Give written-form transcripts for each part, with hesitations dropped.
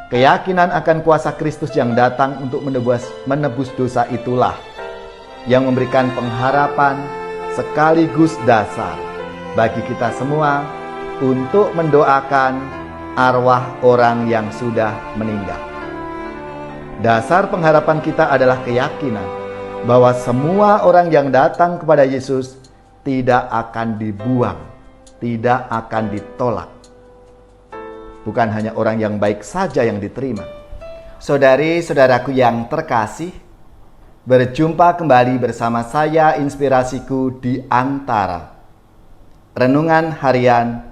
Keyakinan akan kuasa Kristus yang datang untuk menebus dosa itulah yang memberikan pengharapan sekaligus dasar bagi kita semua untuk mendoakan arwah orang yang sudah meninggal. Dasar pengharapan kita adalah keyakinan bahwa semua orang yang datang kepada Yesus tidak akan dibuang, tidak akan ditolak. Bukan hanya orang yang baik saja yang diterima. Saudari-saudaraku yang terkasih, berjumpa kembali bersama saya Inspirasiku di Antara. Renungan Harian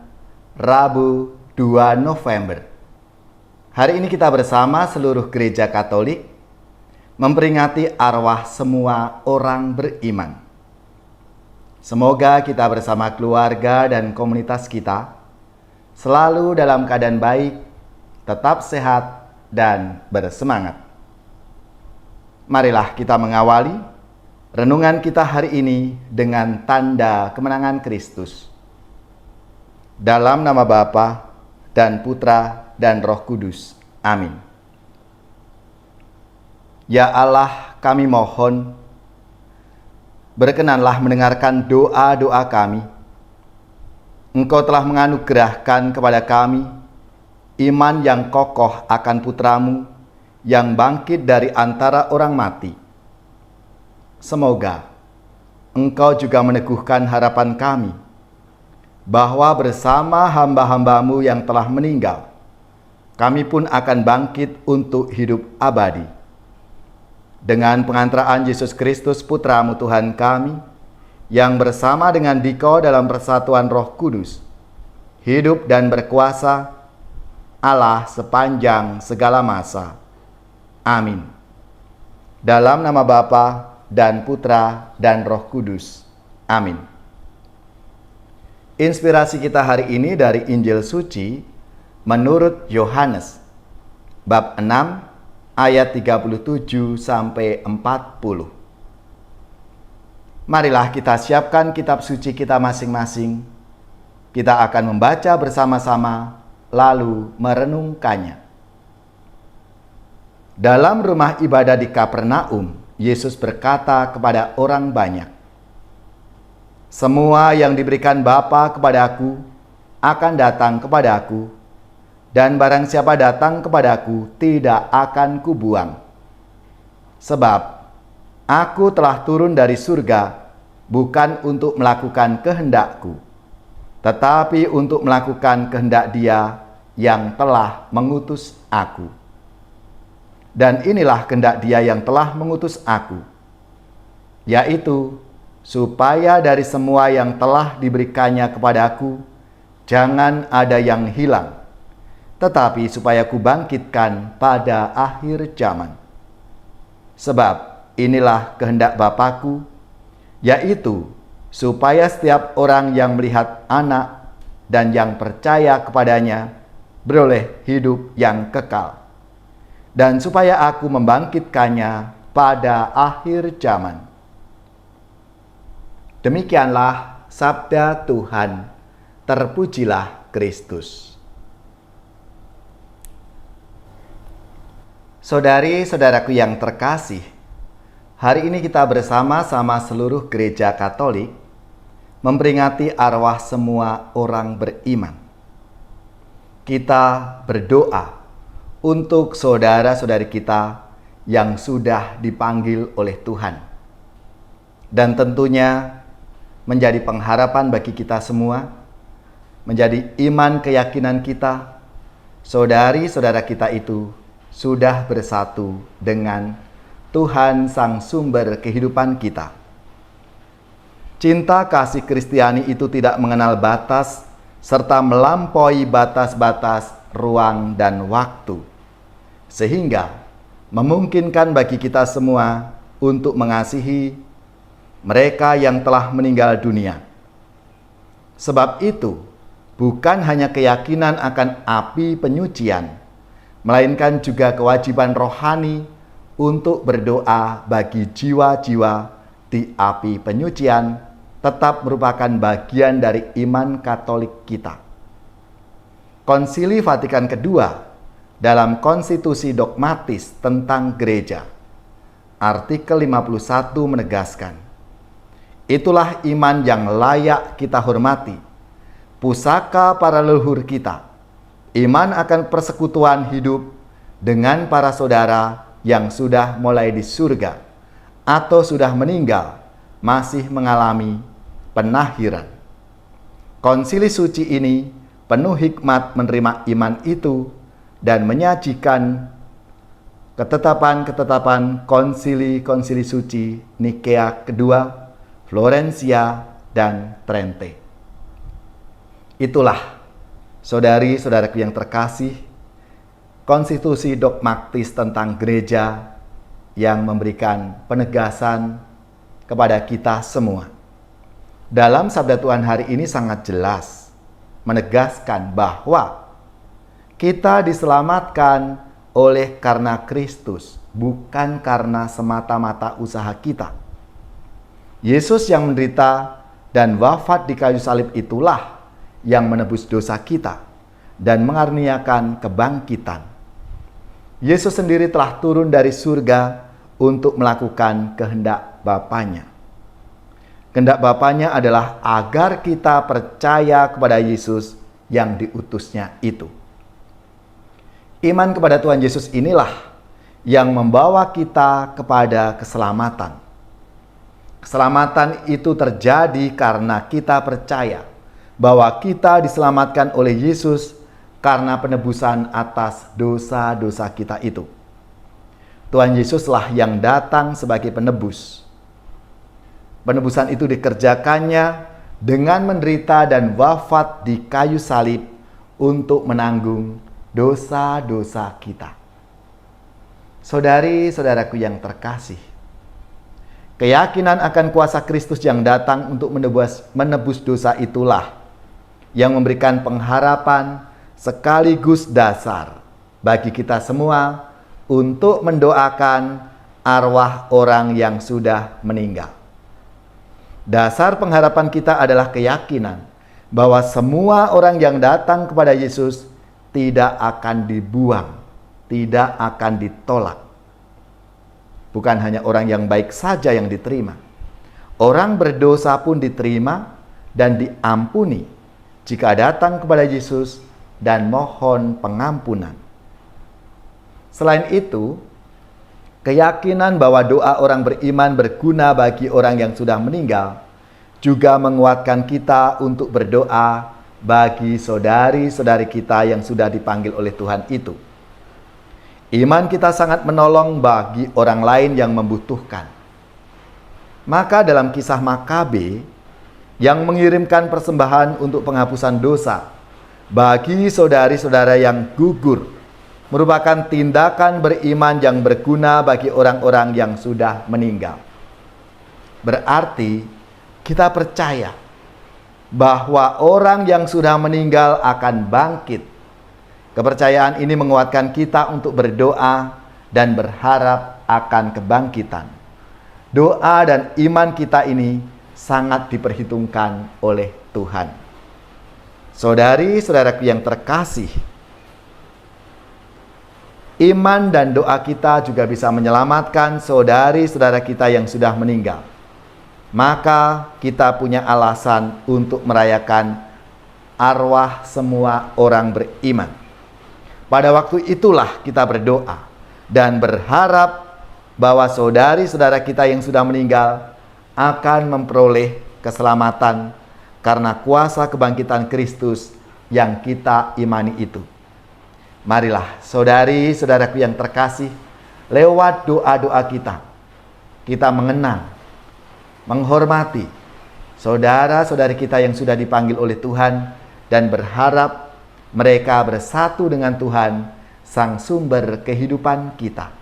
Rabu 2 November. Hari ini kita bersama seluruh gereja Katolik memperingati arwah semua orang beriman. Semoga kita bersama keluarga dan komunitas kita selalu dalam keadaan baik, tetap sehat, dan bersemangat. Marilah kita mengawali renungan kita hari ini dengan tanda kemenangan Kristus. Dalam nama Bapa dan Putra dan Roh Kudus. Amin. Ya Allah, kami mohon, berkenanlah mendengarkan doa-doa kami. Engkau telah menganugerahkan kepada kami iman yang kokoh akan Putramu yang bangkit dari antara orang mati. Semoga Engkau juga meneguhkan harapan kami bahwa bersama hamba-hambamu yang telah meninggal, kami pun akan bangkit untuk hidup abadi. Dengan pengantaraan Yesus Kristus Putramu Tuhan kami, yang bersama dengan Dikau dalam persatuan Roh Kudus, hidup dan berkuasa Allah sepanjang segala masa. Amin. Dalam nama Bapa dan Putra dan Roh Kudus. Amin. Inspirasi kita hari ini dari Injil Suci menurut Yohanes, bab 6 ayat 37 sampai 40. Marilah kita siapkan kitab suci kita masing-masing. Kita akan membaca bersama-sama, lalu merenungkannya. Dalam rumah ibadah di Kapernaum, Yesus berkata kepada orang banyak, "Semua yang diberikan Bapa kepadaku akan datang kepadaku, dan barang siapa datang kepadaku tidak akan kubuang. Sebab Aku telah turun dari surga bukan untuk melakukan kehendakku, tetapi untuk melakukan kehendak Dia yang telah mengutus aku. Dan inilah kehendak Dia yang telah mengutus aku, yaitu supaya dari semua yang telah diberikannya kepadaku jangan ada yang hilang, tetapi supaya kubangkitkan pada akhir zaman. Sebab inilah kehendak Bapa-Ku, yaitu supaya setiap orang yang melihat Anak dan yang percaya kepadanya beroleh hidup yang kekal, dan supaya Aku membangkitkannya pada akhir zaman." Demikianlah sabda Tuhan. Terpujilah Kristus. Saudari-saudaraku yang terkasih, hari ini kita bersama-sama seluruh gereja Katolik memperingati arwah semua orang beriman. Kita berdoa untuk saudara-saudari kita yang sudah dipanggil oleh Tuhan. Dan tentunya menjadi pengharapan bagi kita semua, menjadi iman keyakinan kita, saudari-saudara kita itu sudah bersatu dengan Tuhan Sang Sumber kehidupan kita. Cinta kasih Kristiani itu tidak mengenal batas serta melampaui batas-batas ruang dan waktu, sehingga memungkinkan bagi kita semua untuk mengasihi mereka yang telah meninggal dunia. Sebab itu, bukan hanya keyakinan akan api penyucian, melainkan juga kewajiban rohani untuk berdoa bagi jiwa-jiwa di api penyucian tetap merupakan bagian dari iman Katolik kita. Konsili Vatikan II dalam konstitusi dogmatis tentang gereja. Artikel 51 menegaskan, itulah iman yang layak kita hormati, pusaka para leluhur kita, iman akan persekutuan hidup dengan para saudara yang sudah mulai di surga atau sudah meninggal, masih mengalami penakhiran. Konsili suci ini penuh hikmat menerima iman itu dan menyajikan ketetapan-ketetapan konsili-konsili suci Nikea kedua, Florencia, dan Trente. Itulah, saudari-saudaraku yang terkasih, konstitusi dogmatis tentang gereja yang memberikan penegasan kepada kita semua. Dalam sabda Tuhan hari ini sangat jelas menegaskan bahwa kita diselamatkan oleh karena Kristus, bukan karena semata-mata usaha kita. Yesus yang menderita dan wafat di kayu salib itulah yang menebus dosa kita dan mengaruniakan kebangkitan. Yesus sendiri telah turun dari surga untuk melakukan kehendak Bapanya. Kehendak Bapanya adalah agar kita percaya kepada Yesus yang diutusnya itu. Iman kepada Tuhan Yesus inilah yang membawa kita kepada keselamatan. Keselamatan itu terjadi karena kita percaya bahwa kita diselamatkan oleh Yesus karena penebusan atas dosa-dosa kita itu. Tuhan Yesuslah yang datang sebagai penebus. Penebusan itu dikerjakannya dengan menderita dan wafat di kayu salib untuk menanggung dosa-dosa kita. Saudari-saudaraku yang terkasih, keyakinan akan kuasa Kristus yang datang untuk menebus dosa itulah yang memberikan pengharapan sekaligus dasar bagi kita semua untuk mendoakan arwah orang yang sudah meninggal. Dasar pengharapan kita adalah keyakinan bahwa semua orang yang datang kepada Yesus tidak akan dibuang, tidak akan ditolak. Bukan hanya orang yang baik saja yang diterima. Orang berdosa pun diterima dan diampuni jika datang kepada Yesus dan mohon pengampunan. Selain itu, keyakinan bahwa doa orang beriman berguna bagi orang yang sudah meninggal juga menguatkan kita untuk berdoa bagi saudari-saudari kita yang sudah dipanggil oleh Tuhan itu. Iman kita sangat menolong bagi orang lain yang membutuhkan. Maka dalam kisah Makabe yang mengirimkan persembahan untuk penghapusan dosa bagi saudari-saudara yang gugur merupakan tindakan beriman yang berguna bagi orang-orang yang sudah meninggal. Berarti kita percaya bahwa orang yang sudah meninggal akan bangkit. Kepercayaan ini menguatkan kita untuk berdoa dan berharap akan kebangkitan. Doa dan iman kita ini sangat diperhitungkan oleh Tuhan. Saudari-saudaraku yang terkasih, iman dan doa kita juga bisa menyelamatkan saudari-saudara kita yang sudah meninggal. Maka kita punya alasan untuk merayakan arwah semua orang beriman. Pada waktu itulah kita berdoa dan berharap bahwa saudari-saudara kita yang sudah meninggal akan memperoleh keselamatan karena kuasa kebangkitan Kristus yang kita imani itu. Marilah saudari-saudaraku yang terkasih, lewat doa-doa kita mengenang, menghormati saudara-saudari kita yang sudah dipanggil oleh Tuhan dan berharap mereka bersatu dengan Tuhan, Sang Sumber kehidupan kita.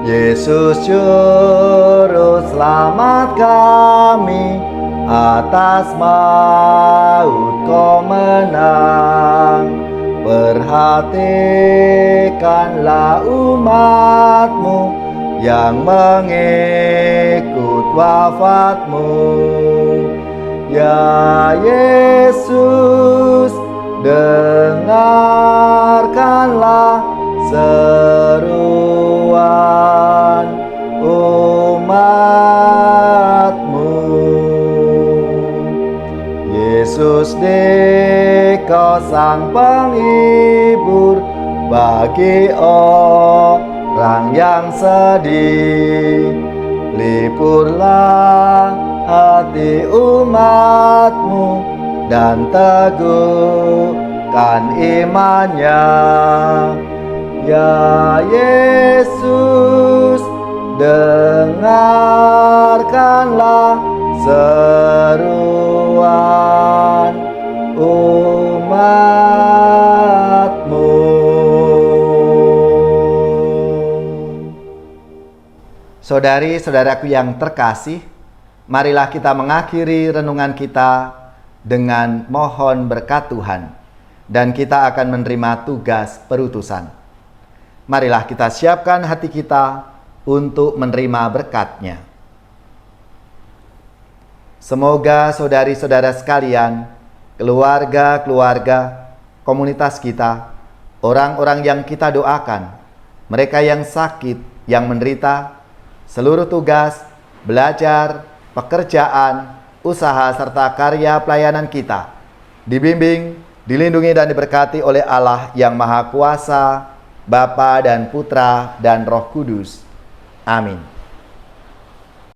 Yesus Juru Selamat kami, atas maut Kau menang, perhatikanlah umat-Mu yang mengikut wafat-Mu. Ya Yesus, dengarkanlah seruan umat-Mu. Yesus, Dikau sang penghibur bagi orang yang sedih. Lipurlah hati umat-Mu dan teguhkan imannya. Ya Yesus, dengarkanlah seruan umat-Mu. Saudari-saudaraku yang terkasih, marilah kita mengakhiri renungan kita dengan mohon berkat Tuhan, dan kita akan menerima tugas perutusan. Marilah kita siapkan hati kita untuk menerima berkat-Nya. Semoga saudari-saudara sekalian, keluarga-keluarga, komunitas kita, orang-orang yang kita doakan, mereka yang sakit, yang menderita, seluruh tugas, belajar, pekerjaan, usaha, serta karya pelayanan kita dibimbing, dilindungi, dan diberkati oleh Allah yang Maha Kuasa, Bapa dan Putra dan Roh Kudus. Amin.